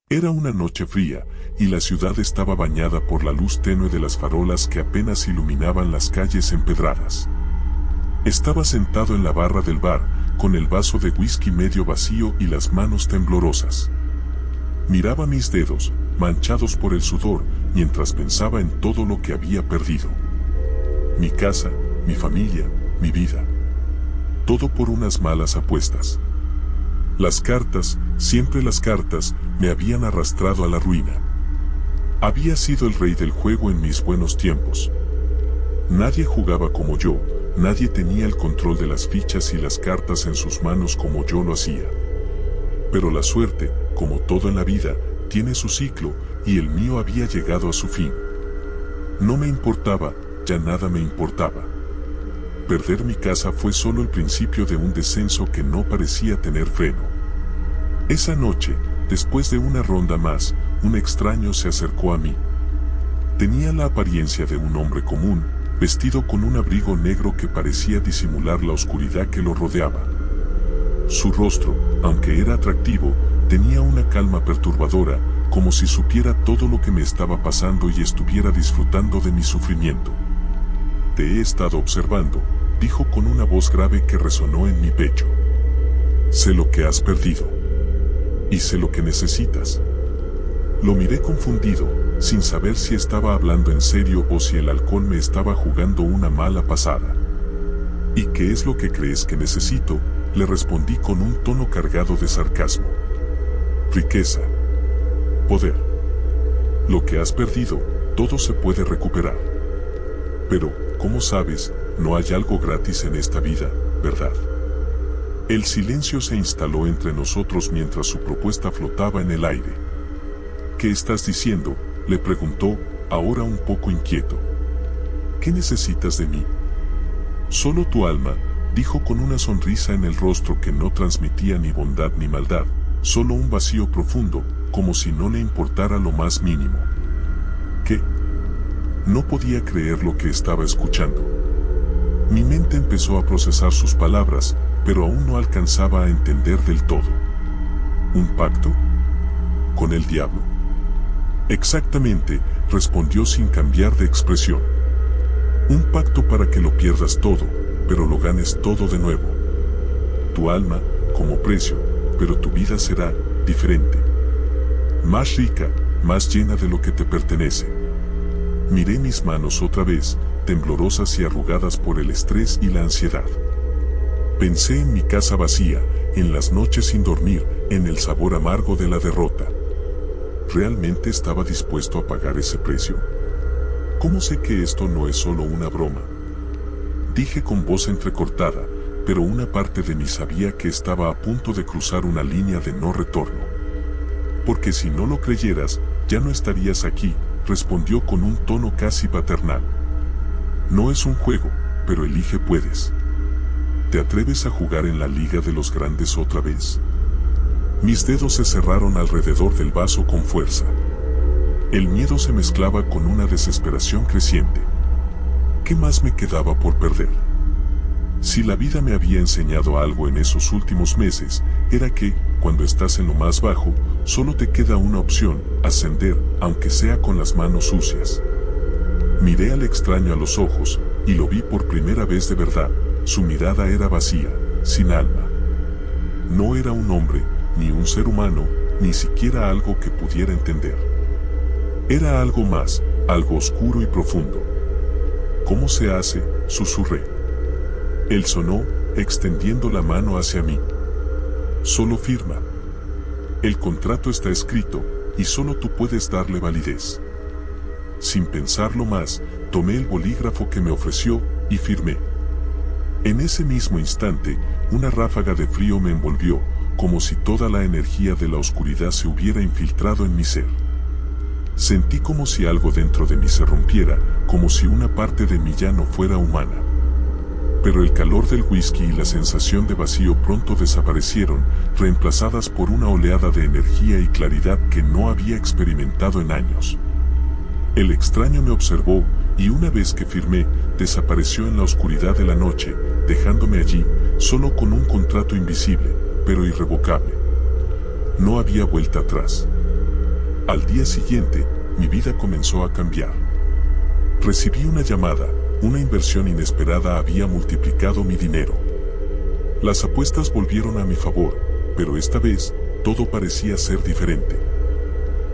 Era una noche fría, y la ciudad estaba bañada por la luz tenue de las farolas que apenas iluminaban las calles empedradas. Estaba sentado en la barra del bar, con el vaso de whisky medio vacío y las manos temblorosas. Miraba mis dedos, manchados por el sudor, mientras pensaba en todo lo que había perdido. Mi casa, mi familia, mi vida. Todo por unas malas apuestas. Las cartas, siempre las cartas, me habían arrastrado a la ruina. Había sido el rey del juego en mis buenos tiempos. Nadie jugaba como yo, nadie tenía el control de las fichas y las cartas en sus manos como yo lo hacía. Pero la suerte, como todo en la vida, tiene su ciclo, y el mío había llegado a su fin. No me importaba, ya nada me importaba. Perder mi casa fue solo el principio de un descenso que no parecía tener freno. Esa noche, después de una ronda más, un extraño se acercó a mí. Tenía la apariencia de un hombre común, vestido con un abrigo negro que parecía disimular la oscuridad que lo rodeaba. Su rostro, aunque era atractivo, tenía una calma perturbadora, como si supiera todo lo que me estaba pasando y estuviera disfrutando de mi sufrimiento. Te he estado observando, dijo con una voz grave que resonó en mi pecho. Sé lo que has perdido. Y sé lo que necesitas. Lo miré confundido, sin saber si estaba hablando en serio o si el alcohol me estaba jugando una mala pasada. ¿Y qué es lo que crees que necesito?, le respondí con un tono cargado de sarcasmo. Riqueza. Poder. Lo que has perdido, todo se puede recuperar. Pero, ¿cómo sabes? No hay algo gratis en esta vida, ¿verdad? El silencio se instaló entre nosotros mientras su propuesta flotaba en el aire. ¿Qué estás diciendo?, le preguntó, ahora un poco inquieto. ¿Qué necesitas de mí? Solo tu alma, dijo con una sonrisa en el rostro que no transmitía ni bondad ni maldad, solo un vacío profundo, como si no le importara lo más mínimo. ¿Qué? No podía creer lo que estaba escuchando. Mi mente empezó a procesar sus palabras, pero aún no alcanzaba a entender del todo. ¿Un pacto? ¿Con el diablo? Exactamente, respondió sin cambiar de expresión. Un pacto para que lo pierdas todo, pero lo ganes todo de nuevo. Tu alma, como precio, pero tu vida será diferente. Más rica, más llena de lo que te pertenece. Miré mis manos otra vez, temblorosas y arrugadas por el estrés y la ansiedad. Pensé en mi casa vacía, en las noches sin dormir, en el sabor amargo de la derrota. ¿Realmente estaba dispuesto a pagar ese precio? ¿Cómo sé que esto no es solo una broma? Dije con voz entrecortada, pero una parte de mí sabía que estaba a punto de cruzar una línea de no retorno. Porque si no lo creyeras, ya no estarías aquí, respondió con un tono casi paternal. No es un juego, pero elige puedes. ¿Te atreves a jugar en la Liga de los Grandes otra vez? Mis dedos se cerraron alrededor del vaso con fuerza. El miedo se mezclaba con una desesperación creciente. ¿Qué más me quedaba por perder? Si la vida me había enseñado algo en esos últimos meses, era que, cuando estás en lo más bajo, solo te queda una opción, ascender, aunque sea con las manos sucias. Miré al extraño a los ojos, y lo vi por primera vez de verdad. Su mirada era vacía, sin alma. No era un hombre, ni un ser humano, ni siquiera algo que pudiera entender. Era algo más, algo oscuro y profundo. ¿Cómo se hace?, susurré. Él sonó, extendiendo la mano hacia mí. Solo firma. El contrato está escrito, y solo tú puedes darle validez. Sin pensarlo más, tomé el bolígrafo que me ofreció, y firmé. En ese mismo instante, una ráfaga de frío me envolvió, como si toda la energía de la oscuridad se hubiera infiltrado en mi ser. Sentí como si algo dentro de mí se rompiera, como si una parte de mí ya no fuera humana. Pero el calor del whisky y la sensación de vacío pronto desaparecieron, reemplazadas por una oleada de energía y claridad que no había experimentado en años. El extraño me observó, y una vez que firmé, desapareció en la oscuridad de la noche, dejándome allí, solo con un contrato invisible, pero irrevocable. No había vuelta atrás. Al día siguiente, mi vida comenzó a cambiar. Recibí una llamada, una inversión inesperada había multiplicado mi dinero. Las apuestas volvieron a mi favor, pero esta vez, todo parecía ser diferente.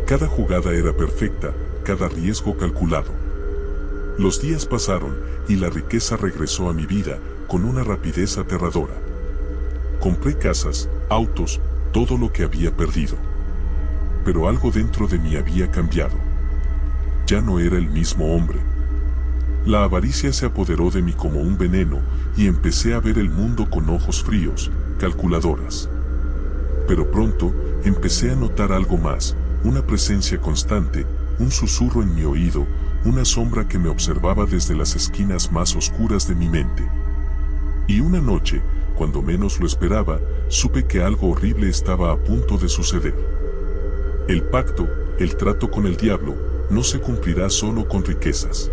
Cada jugada era perfecta, cada riesgo calculado. Los días pasaron, y la riqueza regresó a mi vida, con una rapidez aterradora. Compré casas, autos, todo lo que había perdido. Pero algo dentro de mí había cambiado. Ya no era el mismo hombre. La avaricia se apoderó de mí como un veneno, y empecé a ver el mundo con ojos fríos, calculadoras. Pero pronto, empecé a notar algo más, una presencia constante, un susurro en mi oído, una sombra que me observaba desde las esquinas más oscuras de mi mente. Y una noche, cuando menos lo esperaba, supe que algo horrible estaba a punto de suceder. El pacto, el trato con el diablo, no se cumplirá solo con riquezas.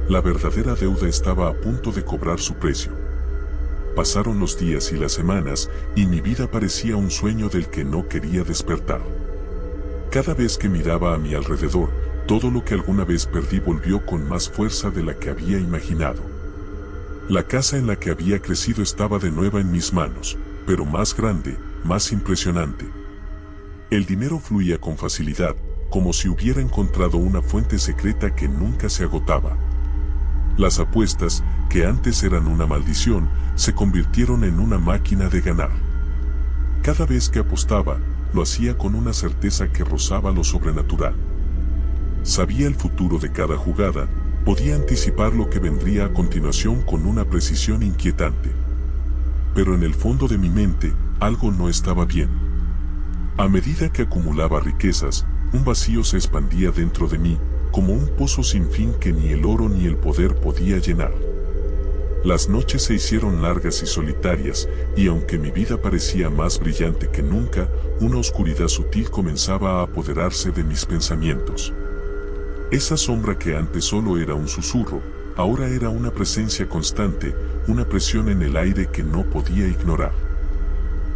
La verdadera deuda estaba a punto de cobrar su precio. Pasaron los días y las semanas, y mi vida parecía un sueño del que no quería despertar. Cada vez que miraba a mi alrededor, todo lo que alguna vez perdí volvió con más fuerza de la que había imaginado. La casa en la que había crecido estaba de nuevo en mis manos, pero más grande, más impresionante. El dinero fluía con facilidad, como si hubiera encontrado una fuente secreta que nunca se agotaba. Las apuestas, que antes eran una maldición, se convirtieron en una máquina de ganar. Cada vez que apostaba, lo hacía con una certeza que rozaba lo sobrenatural. Sabía el futuro de cada jugada, podía anticipar lo que vendría a continuación con una precisión inquietante. Pero en el fondo de mi mente, algo no estaba bien. A medida que acumulaba riquezas, un vacío se expandía dentro de mí, como un pozo sin fin que ni el oro ni el poder podía llenar. Las noches se hicieron largas y solitarias, y aunque mi vida parecía más brillante que nunca, una oscuridad sutil comenzaba a apoderarse de mis pensamientos. Esa sombra que antes solo era un susurro, ahora era una presencia constante, una presión en el aire que no podía ignorar.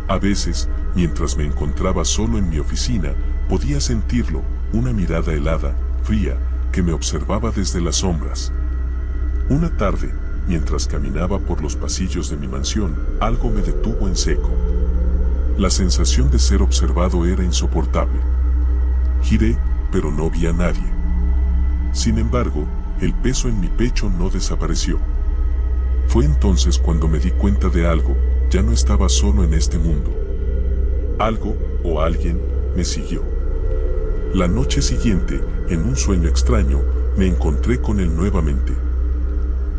A veces, mientras me encontraba solo en mi oficina, podía sentirlo, una mirada helada, fría, que me observaba desde las sombras. Una tarde, mientras caminaba por los pasillos de mi mansión, algo me detuvo en seco. La sensación de ser observado era insoportable. Giré, pero no vi a nadie. Sin embargo, el peso en mi pecho no desapareció. Fue entonces cuando me di cuenta de algo, ya no estaba solo en este mundo. Algo, o alguien, me siguió. La noche siguiente, en un sueño extraño, me encontré con él nuevamente.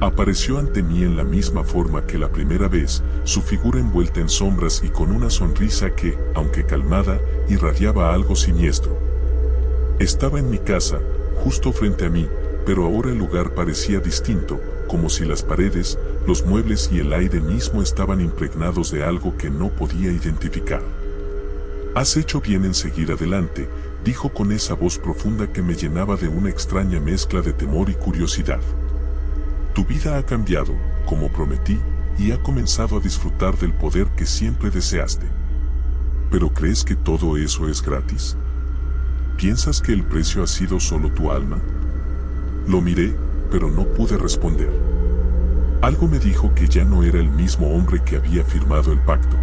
Apareció ante mí en la misma forma que la primera vez, su figura envuelta en sombras y con una sonrisa que, aunque calmada, irradiaba algo siniestro. Estaba en mi casa, justo frente a mí, pero ahora el lugar parecía distinto, como si las paredes, los muebles y el aire mismo estaban impregnados de algo que no podía identificar. «Has hecho bien en seguir adelante», dijo con esa voz profunda que me llenaba de una extraña mezcla de temor y curiosidad. «Tu vida ha cambiado, como prometí, y ha comenzado a disfrutar del poder que siempre deseaste. ¿Pero crees que todo eso es gratis? ¿Piensas que el precio ha sido solo tu alma?» Lo miré, pero no pude responder. Algo me dijo que ya no era el mismo hombre que había firmado el pacto.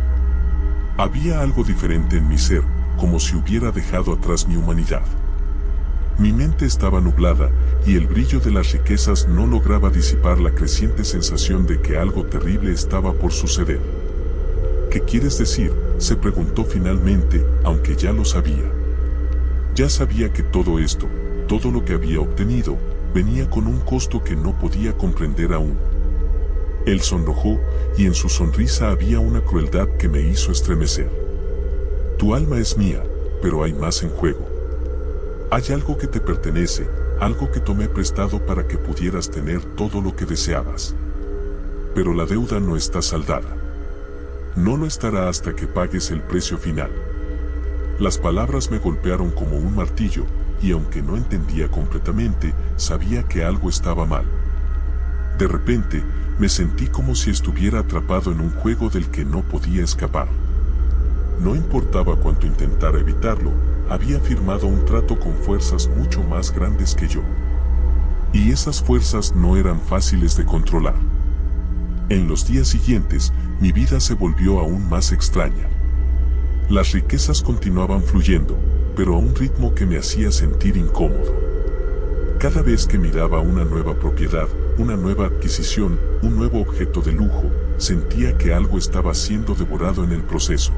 Había algo diferente en mi ser, como si hubiera dejado atrás mi humanidad. Mi mente estaba nublada, y el brillo de las riquezas no lograba disipar la creciente sensación de que algo terrible estaba por suceder. «¿Qué quieres decir?», se preguntó finalmente, aunque ya lo sabía. Ya sabía que todo esto, todo lo que había obtenido, venía con un costo que no podía comprender aún. Él sonrojó, y en su sonrisa había una crueldad que me hizo estremecer. «Tu alma es mía, pero hay más en juego. Hay algo que te pertenece, algo que tomé prestado para que pudieras tener todo lo que deseabas. Pero la deuda no está saldada. No lo estará hasta que pagues el precio final». Las palabras me golpearon como un martillo, y aunque no entendía completamente, sabía que algo estaba mal. De repente, me sentí como si estuviera atrapado en un juego del que no podía escapar. no importaba cuánto intentara evitarlo, había firmado un trato con fuerzas mucho más grandes que yo. Y esas fuerzas no eran fáciles de controlar. En los días siguientes, mi vida se volvió aún más extraña. Las riquezas continuaban fluyendo, pero a un ritmo que me hacía sentir incómodo. Cada vez que miraba una nueva propiedad, una nueva adquisición, un nuevo objeto de lujo, sentía que algo estaba siendo devorado en el proceso.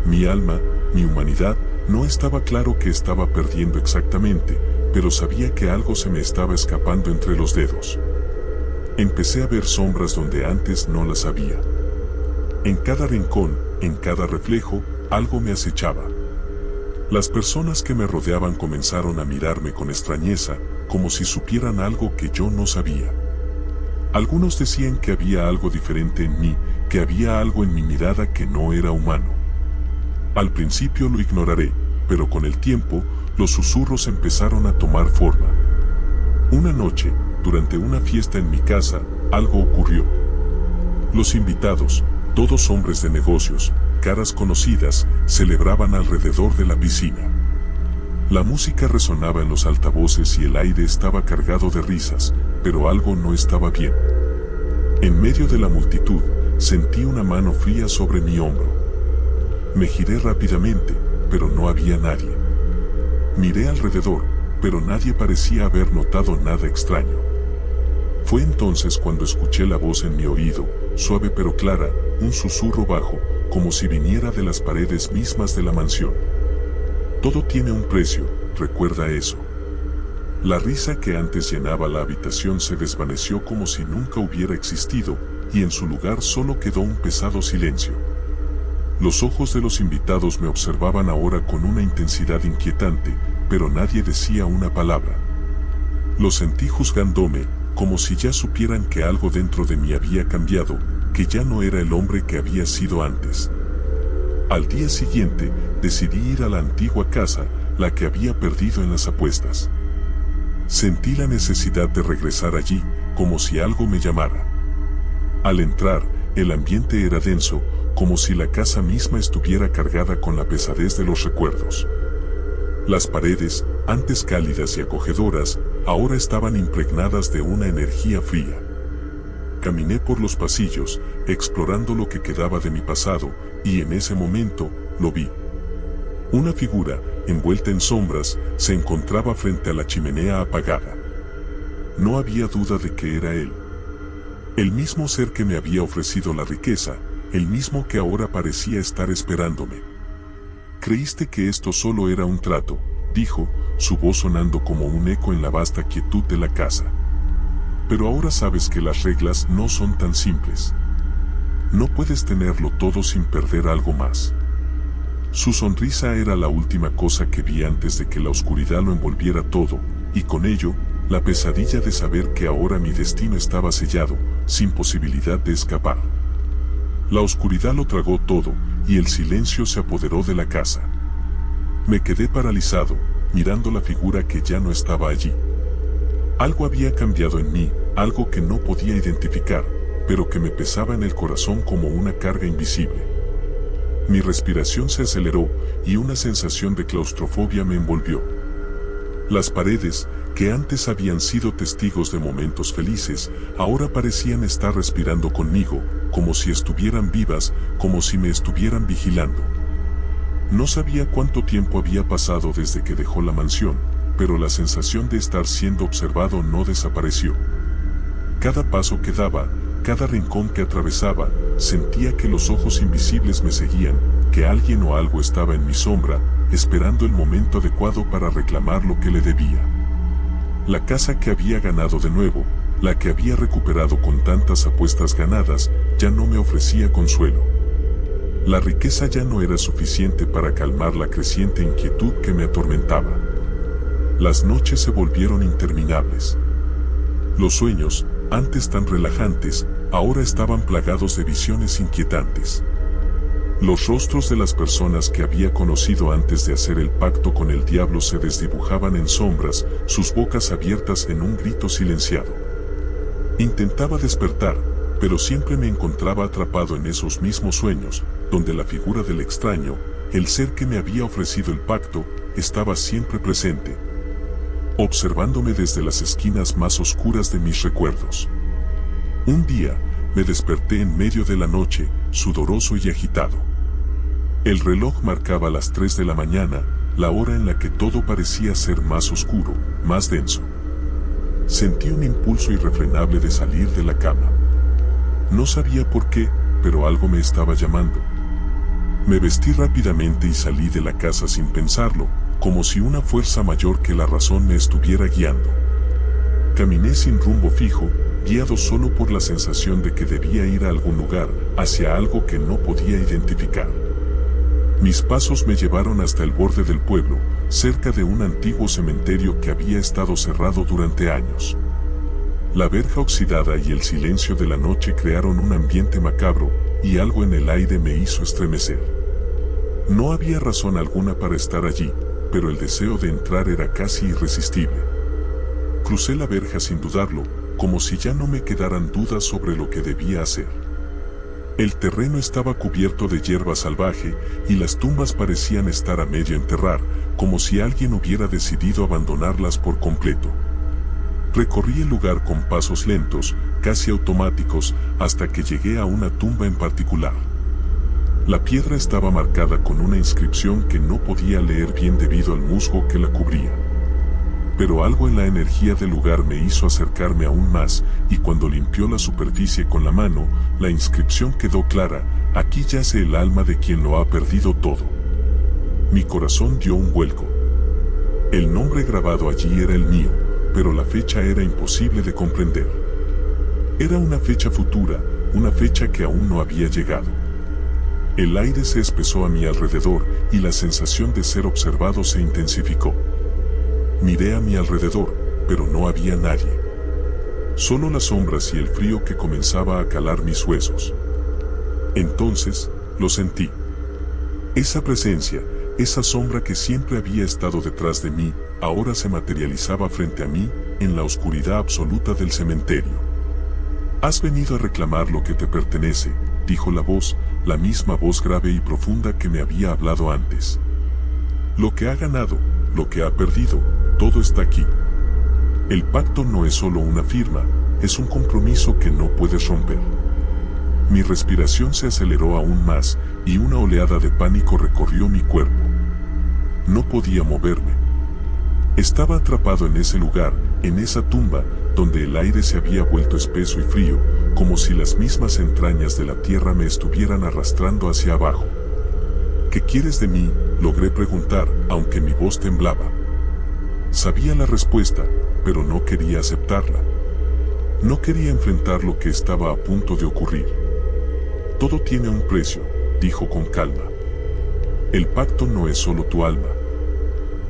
Mi alma, mi humanidad, no estaba claro qué estaba perdiendo exactamente, pero sabía que algo se me estaba escapando entre los dedos. Empecé a ver sombras donde antes no las había. En cada rincón, en cada reflejo, algo me acechaba. Las personas que me rodeaban comenzaron a mirarme con extrañeza, como si supieran algo que yo no sabía. Algunos decían que había algo diferente en mí, que había algo en mi mirada que no era humano. Al principio lo ignoraré, pero con el tiempo, los susurros empezaron a tomar forma. Una noche, durante una fiesta en mi casa, algo ocurrió. Los invitados, todos hombres de negocios, caras conocidas, celebraban alrededor de la piscina. La música resonaba en los altavoces y el aire estaba cargado de risas, pero algo no estaba bien. En medio de la multitud, sentí una mano fría sobre mi hombro. Me giré rápidamente, pero no había nadie. Miré alrededor, pero nadie parecía haber notado nada extraño. Fue entonces cuando escuché la voz en mi oído, suave pero clara, un susurro bajo, como si viniera de las paredes mismas de la mansión. Todo tiene un precio, recuerda eso. La risa que antes llenaba la habitación se desvaneció como si nunca hubiera existido, y en su lugar solo quedó un pesado silencio. Los ojos de los invitados me observaban ahora con una intensidad inquietante, pero nadie decía una palabra. Los sentí juzgándome, como si ya supieran que algo dentro de mí había cambiado, que ya no era el hombre que había sido antes. Al día siguiente, decidí ir a la antigua casa, la que había perdido en las apuestas. Sentí la necesidad de regresar allí, como si algo me llamara. Al entrar, el ambiente era denso, como si la casa misma estuviera cargada con la pesadez de los recuerdos. Las paredes, antes cálidas y acogedoras, ahora estaban impregnadas de una energía fría. Caminé por los pasillos, explorando lo que quedaba de mi pasado, y en ese momento, lo vi. Una figura, envuelta en sombras, se encontraba frente a la chimenea apagada. No había duda de que era él. El mismo ser que me había ofrecido la riqueza, el mismo que ahora parecía estar esperándome. «Creíste que esto solo era un trato», dijo, su voz sonando como un eco en la vasta quietud de la casa. «Pero ahora sabes que las reglas no son tan simples. No puedes tenerlo todo sin perder algo más». Su sonrisa era la última cosa que vi antes de que la oscuridad lo envolviera todo, y con ello, la pesadilla de saber que ahora mi destino estaba sellado, sin posibilidad de escapar. La oscuridad lo tragó todo, y el silencio se apoderó de la casa. Me quedé paralizado, mirando la figura que ya no estaba allí. Algo había cambiado en mí, algo que no podía identificar, pero que me pesaba en el corazón como una carga invisible. Mi respiración se aceleró, y una sensación de claustrofobia me envolvió. Las paredes, que antes habían sido testigos de momentos felices, ahora parecían estar respirando conmigo, como si estuvieran vivas, como si me estuvieran vigilando. No sabía cuánto tiempo había pasado desde que dejó la mansión, pero la sensación de estar siendo observado no desapareció. Cada paso que daba, cada rincón que atravesaba, sentía que los ojos invisibles me seguían, que alguien o algo estaba en mi sombra, esperando el momento adecuado para reclamar lo que le debía. La casa que había ganado de nuevo, la que había recuperado con tantas apuestas ganadas, ya no me ofrecía consuelo. La riqueza ya no era suficiente para calmar la creciente inquietud que me atormentaba. Las noches se volvieron interminables. Los sueños, antes tan relajantes, ahora estaban plagados de visiones inquietantes. Los rostros de las personas que había conocido antes de hacer el pacto con el diablo se desdibujaban en sombras, sus bocas abiertas en un grito silenciado. Intentaba despertar, pero siempre me encontraba atrapado en esos mismos sueños, donde la figura del extraño, el ser que me había ofrecido el pacto, estaba siempre presente, observándome desde las esquinas más oscuras de mis recuerdos. Un día, me desperté en medio de la noche, sudoroso y agitado. El reloj marcaba las 3 de la mañana, la hora en la que todo parecía ser más oscuro, más denso. Sentí un impulso irrefrenable de salir de la cama. No sabía por qué, pero algo me estaba llamando. Me vestí rápidamente y salí de la casa sin pensarlo, como si una fuerza mayor que la razón me estuviera guiando. Caminé sin rumbo fijo, guiado solo por la sensación de que debía ir a algún lugar, hacia algo que no podía identificar. Mis pasos me llevaron hasta el borde del pueblo, cerca de un antiguo cementerio que había estado cerrado durante años. La verja oxidada y el silencio de la noche crearon un ambiente macabro, y algo en el aire me hizo estremecer. No había razón alguna para estar allí, pero el deseo de entrar era casi irresistible. Crucé la verja sin dudarlo, como si ya no me quedaran dudas sobre lo que debía hacer. El terreno estaba cubierto de hierba salvaje y las tumbas parecían estar a medio enterrar, como si alguien hubiera decidido abandonarlas por completo. Recorrí el lugar con pasos lentos, casi automáticos, hasta que llegué a una tumba en particular. La piedra estaba marcada con una inscripción que no podía leer bien debido al musgo que la cubría. Pero algo en la energía del lugar me hizo acercarme aún más, y cuando limpió la superficie con la mano, la inscripción quedó clara: aquí yace el alma de quien lo ha perdido todo. Mi corazón dio un vuelco. El nombre grabado allí era el mío, pero la fecha era imposible de comprender. Era una fecha futura, una fecha que aún no había llegado. El aire se espesó a mi alrededor, y la sensación de ser observado se intensificó. Miré a mi alrededor, pero no había nadie. Solo las sombras y el frío que comenzaba a calar mis huesos. Entonces, lo sentí. Esa presencia, esa sombra que siempre había estado detrás de mí, ahora se materializaba frente a mí, en la oscuridad absoluta del cementerio. «Has venido a reclamar lo que te pertenece», dijo la misma voz grave y profunda que me había hablado antes. «Lo que ha ganado, lo que ha perdido, todo está aquí. El pacto no es solo una firma, es un compromiso que no puedes romper». Mi respiración se aceleró aún más, y una oleada de pánico recorrió mi cuerpo. No podía moverme. Estaba atrapado en ese lugar, en esa tumba, donde el aire se había vuelto espeso y frío, como si las mismas entrañas de la tierra me estuvieran arrastrando hacia abajo. «¿Qué quieres de mí?», logré preguntar, aunque mi voz temblaba. Sabía la respuesta, pero no quería aceptarla. No quería enfrentar lo que estaba a punto de ocurrir. «Todo tiene un precio», dijo con calma. «El pacto no es solo tu alma.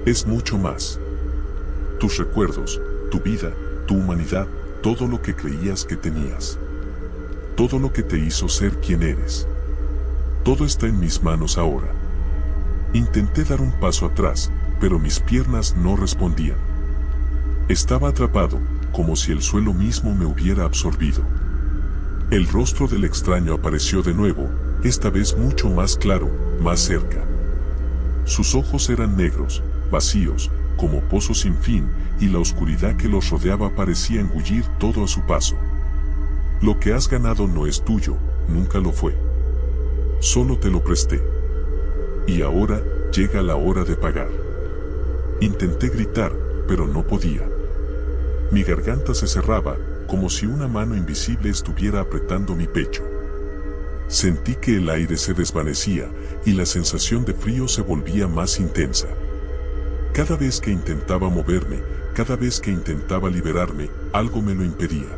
Es mucho más. Tus recuerdos, tu vida, tu humanidad, todo lo que creías que tenías. Todo lo que te hizo ser quien eres. Todo está en mis manos ahora». Intenté dar un paso atrás, pero mis piernas no respondían. Estaba atrapado, como si el suelo mismo me hubiera absorbido. El rostro del extraño apareció de nuevo, esta vez mucho más claro, más cerca. Sus ojos eran negros, vacíos, como pozos sin fin, y la oscuridad que los rodeaba parecía engullir todo a su paso. «Lo que has ganado no es tuyo, nunca lo fue. Solo te lo presté. Y ahora, llega la hora de pagar». Intenté gritar, pero no podía. Mi garganta se cerraba, como si una mano invisible estuviera apretando mi pecho. Sentí que el aire se desvanecía, y la sensación de frío se volvía más intensa. Cada vez que intentaba moverme, cada vez que intentaba liberarme, algo me lo impedía.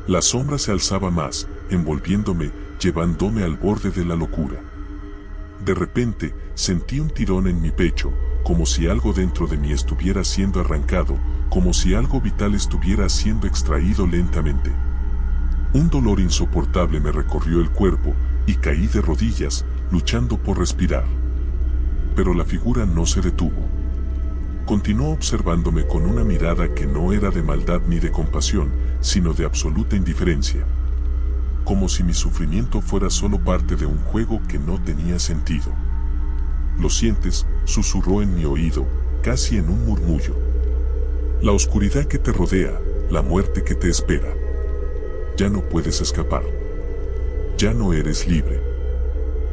La sombra se alzaba más, envolviéndome, llevándome al borde de la locura. De repente, sentí un tirón en mi pecho, como si algo dentro de mí estuviera siendo arrancado, como si algo vital estuviera siendo extraído lentamente. Un dolor insoportable me recorrió el cuerpo, y caí de rodillas, luchando por respirar. Pero la figura no se detuvo. Continuó observándome con una mirada que no era de maldad ni de compasión, sino de absoluta indiferencia. como si mi sufrimiento fuera solo parte de un juego que no tenía sentido. ¿Lo sientes?, susurró en mi oído, casi en un murmullo. La oscuridad que te rodea, la muerte que te espera. Ya no puedes escapar. Ya no eres libre.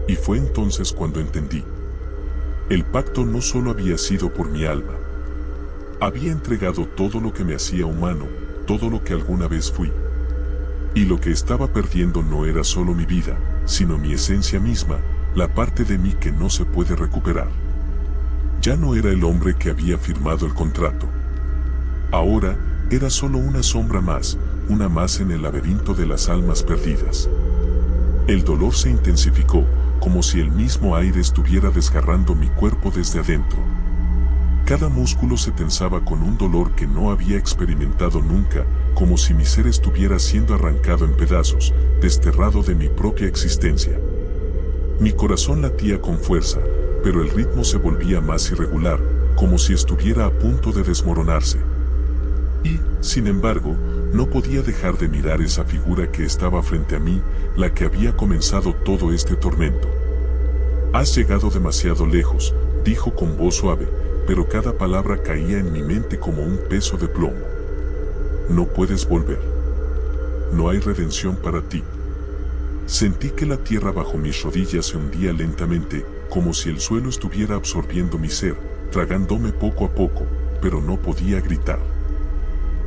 Y fue entonces cuando entendí. El pacto no solo había sido por mi alma. Había entregado todo lo que me hacía humano, todo lo que alguna vez fui. Y lo que estaba perdiendo no era solo mi vida, sino mi esencia misma, la parte de mí que no se puede recuperar. Ya no era el hombre que había firmado el contrato. Ahora, era solo una sombra más, una más en el laberinto de las almas perdidas. El dolor se intensificó, como si el mismo aire estuviera desgarrando mi cuerpo desde adentro. Cada músculo se tensaba con un dolor que no había experimentado nunca, como si mi ser estuviera siendo arrancado en pedazos, desterrado de mi propia existencia. Mi corazón latía con fuerza, pero el ritmo se volvía más irregular, como si estuviera a punto de desmoronarse. Y, sin embargo, no podía dejar de mirar esa figura que estaba frente a mí, la que había comenzado todo este tormento. «Has llegado demasiado lejos», dijo con voz suave, pero cada palabra caía en mi mente como un peso de plomo. «No puedes volver. No hay redención para ti». Sentí que la tierra bajo mis rodillas se hundía lentamente, como si el suelo estuviera absorbiendo mi ser, tragándome poco a poco, pero no podía gritar.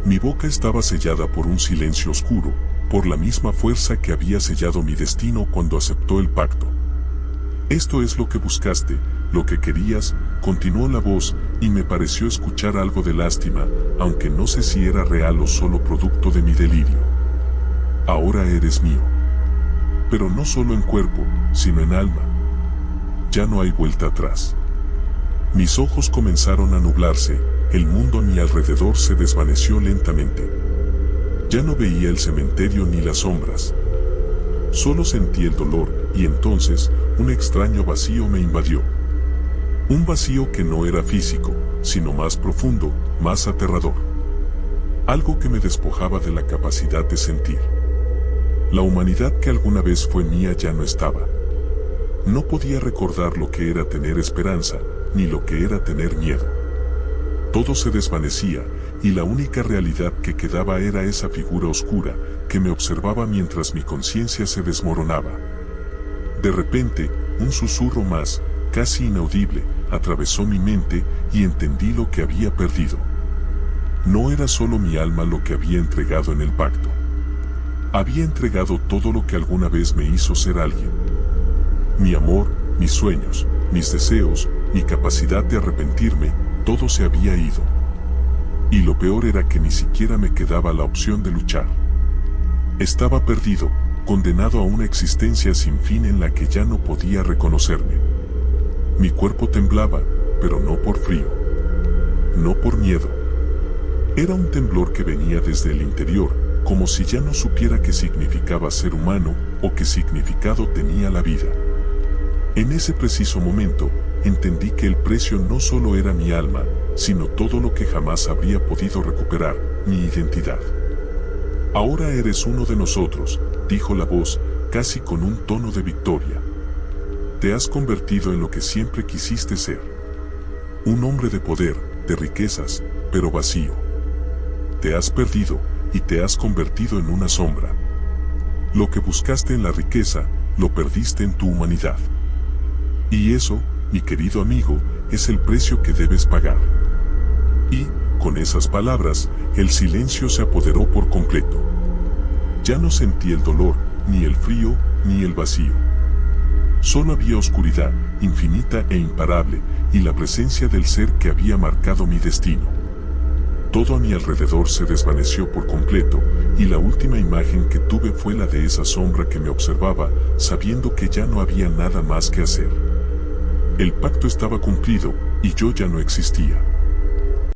Mi boca estaba sellada por un silencio oscuro, por la misma fuerza que había sellado mi destino cuando aceptó el pacto. «Esto es lo que buscaste, lo que querías», continuó la voz, y me pareció escuchar algo de lástima, aunque no sé si era real o solo producto de mi delirio. «Ahora eres mío. Pero no solo en cuerpo, sino en alma. Ya no hay vuelta atrás». Mis ojos comenzaron a nublarse, el mundo a mi alrededor se desvaneció lentamente. Ya no veía el cementerio ni las sombras. Solo sentí el dolor, y entonces, un extraño vacío me invadió. Un vacío que no era físico, sino más profundo, más aterrador. Algo que me despojaba de la capacidad de sentir. La humanidad que alguna vez fue mía ya no estaba. No podía recordar lo que era tener esperanza, ni lo que era tener miedo. Todo se desvanecía, y la única realidad que quedaba era esa figura oscura, que me observaba mientras mi conciencia se desmoronaba. De repente, un susurro más, casi inaudible, atravesó mi mente, y entendí lo que había perdido. No era solo mi alma lo que había entregado en el pacto. Había entregado todo lo que alguna vez me hizo ser alguien. Mi amor, mis sueños, mis deseos, mi capacidad de arrepentirme, todo se había ido. Y lo peor era que ni siquiera me quedaba la opción de luchar. Estaba perdido, condenado a una existencia sin fin en la que ya no podía reconocerme. Mi cuerpo temblaba, pero no por frío. No por miedo. Era un temblor que venía desde el interior, como si ya no supiera qué significaba ser humano, o qué significado tenía la vida. En ese preciso momento, entendí que el precio no solo era mi alma, sino todo lo que jamás habría podido recuperar, mi identidad. «Ahora eres uno de nosotros», dijo la voz, casi con un tono de victoria. «Te has convertido en lo que siempre quisiste ser. Un hombre de poder, de riquezas, pero vacío. Te has perdido, y te has convertido en una sombra. Lo que buscaste en la riqueza, lo perdiste en tu humanidad. Y eso, mi querido amigo, es el precio que debes pagar». Y, con esas palabras, el silencio se apoderó por completo. Ya no sentí el dolor, ni el frío, ni el vacío. Solo había oscuridad, infinita e imparable, y la presencia del ser que había marcado mi destino. Todo a mi alrededor se desvaneció por completo, y la última imagen que tuve fue la de esa sombra que me observaba, sabiendo que ya no había nada más que hacer. El pacto estaba cumplido, y yo ya no existía.